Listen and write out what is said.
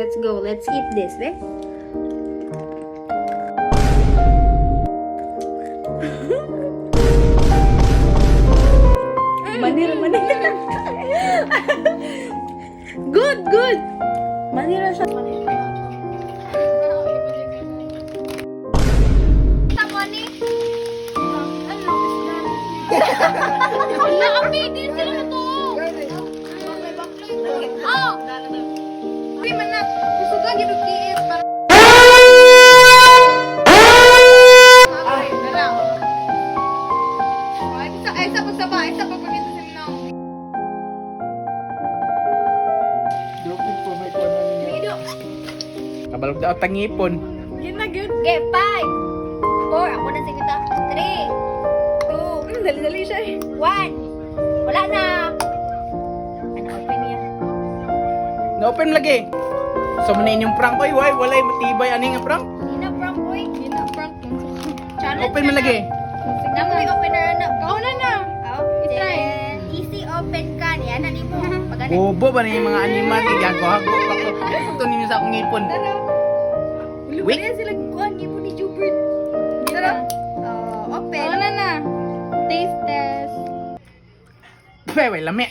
Let's go. Let's eat this, eh? Manira. Good. Manira siya. Tamani. Ano? Kami, di sila na to. Oh! Hindi man na. Gusto ka, ginugtiit. Ay, sa pagpapakita sa mga. Kabalog daw tangipon. Yun na, good. Okay, 5, 4, ako na sigita. 3, 2, Dali-dali siya eh. 1. Wala na. Ano, open niya. Na-open lagi. So, muna inyong prank. Oy, walay matibay. Ano yung prank? Hindi na prank, boy. Hindi na, prank. Na-open mo lagi. Namoy opener na. Kauna na. Oh, I-try. Easy open ka. Yan, ano mo. Pagano. Bobo ba na yung mga animal? Gago-hago pa ko. Ito ninyo sa akong ngipon. Wait. Wait. Kaya sila kuhan niyo po ni Jubert. Sarap. Open. Kauna na. Taste test. Pwede, lami.